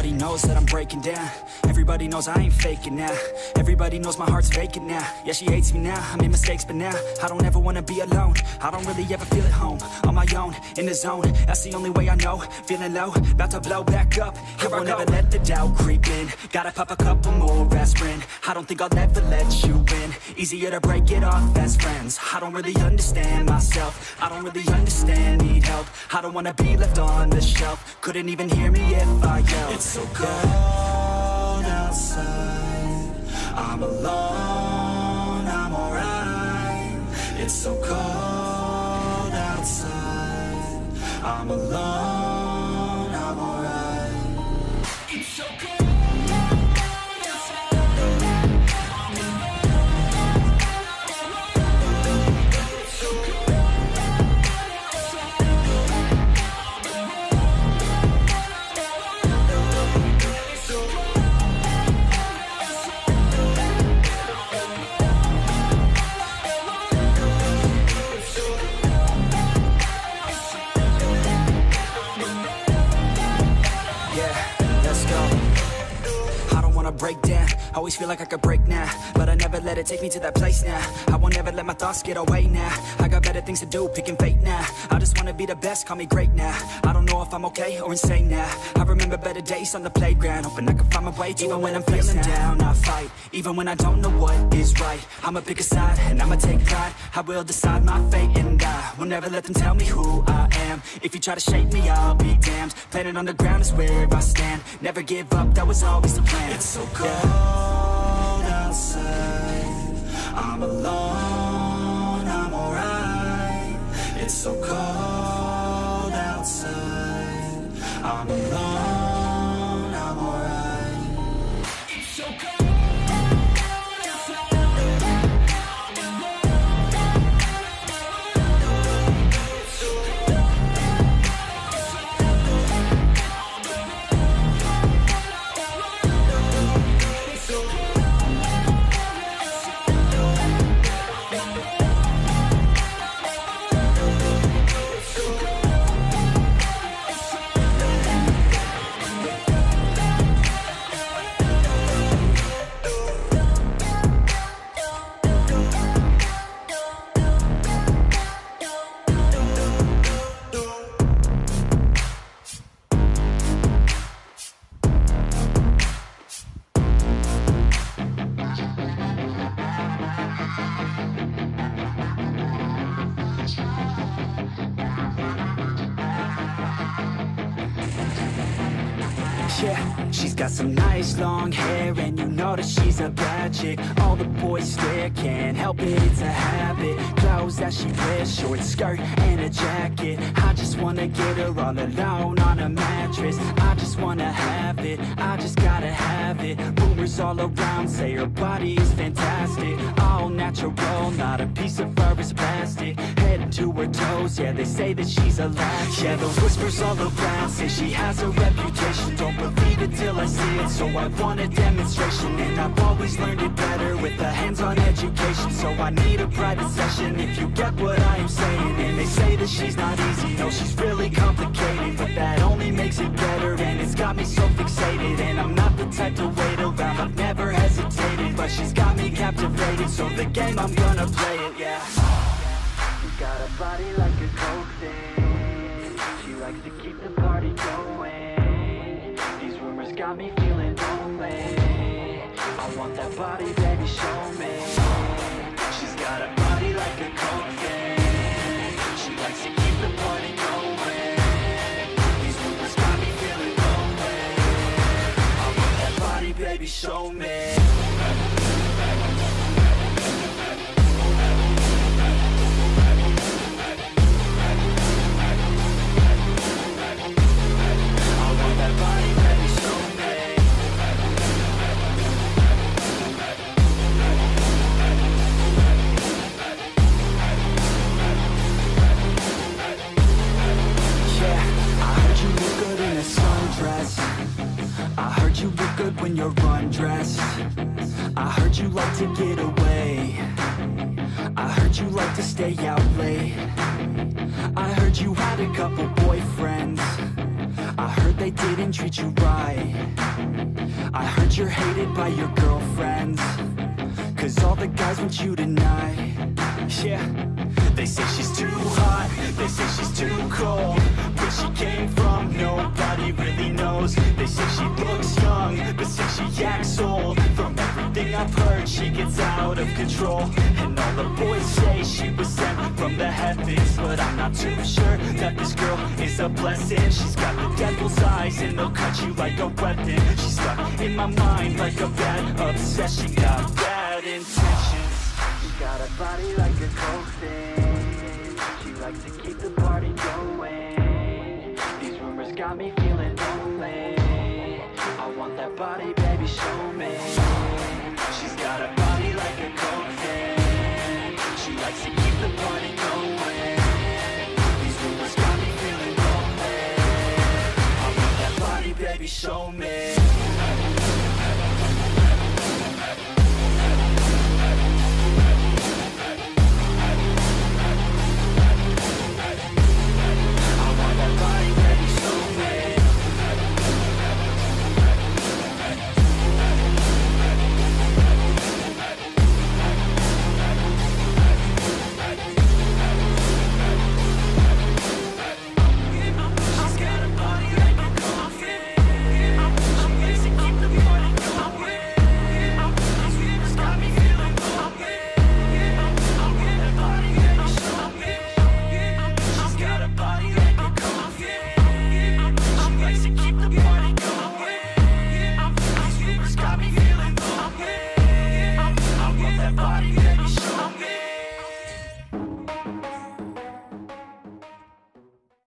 Everybody knows that I'm breaking down. Everybody knows I ain't faking now. Everybody knows my heart's vacant now. Yeah, she hates me now, I made mistakes, but now I don't ever wanna be alone. I don't really ever feel at home. On my own, in the zone, that's the only way I know. Feeling low, about to blow back up. Here I won't ever let the doubt creep in. Gotta pop a couple more aspirin. I don't think I'll ever let you in. Easier to break it off best friends. I don't really understand myself. I don't really understand, need help. I don't wanna be left on the shelf. Couldn't even hear me if I yelled. It's so cold outside, I'm alone, I'm alright. It's so cold outside, I'm alone, I'm alright. It's so cold. Break down, always feel like I could break now, but I never let it take me to that place now. I won't ever let my thoughts get away now. I got better things to do, picking fate now. I just wanna be the best, call me great now. I don't know if I'm okay or insane now. I remember better days on the playground, hoping I can find my way to even when I'm feeling down, I fight. Even when I don't know what is right, I'ma pick a side and I'ma take pride. I will decide my fate and I will never let them tell me who I am. If you try to shape me, I'll be damned. Planet on the ground is where I stand. Never give up, that was always the plan. It's so cold outside, I'm alone, I'm alright. It's so cold outside, I'm alone, I'm alright. It's so cold. Yeah, she's got some nice long hair, and you know that she's a bad chick. All the boys stare, can't help it, it's a habit. Clothes that she wears, short skirt and a jacket. I just wanna get her all alone on a mattress. I just wanna have it, I just gotta have it. Rumors all around say her body is fantastic. All natural, not a piece of fur is plastic. Head to her toes, yeah, they say that she's a latch. Yeah, the whispers all around say she has a reputation. Don't believe it till I see it, so I want a demonstration. And I've always learned it better with a hands-on education. So I need a private session if you get what I am saying. And they say that she's not easy, no, she's really complicated. But that only makes it better, and it's got me so fixated. And I'm not the type to wait around, I've never hesitated. But she's got me captivated, so the game, I'm gonna play it, yeah. She's got a body like a coke thing. She likes to keep the party going. These rumors got me feeling lonely. I want that body, baby, show me. She's got a body like a coke thing. She likes to keep the party going. These rumors got me feeling lonely. I want that body, baby, show me. I heard you look good when you're undressed. I heard you like to get away. I heard you like to stay out late. I heard you had a couple boyfriends. I heard they didn't treat you right. I heard you're hated by your girlfriends, 'cause all the guys want you tonight. Yeah, they say she's too hot, they say she's too cold. Where she came from, nobody really knows. They say she looks young, but say she acts old. From everything I've heard, she gets out of control. And all the boys say she was sent from the heavens, but I'm not too sure that this girl is a blessing. She's got the devil's eyes and they'll cut you like a weapon. She's stuck in my mind like a bad obsession. Got bad intentions. She got a body like a cold thing. She likes to keep the party going. These rumors got me feeling lonely. I want that body, baby, show me. She's got a body like a cold thing. She likes to keep the party going. These rumors got me feeling lonely. I want that body, baby, show me.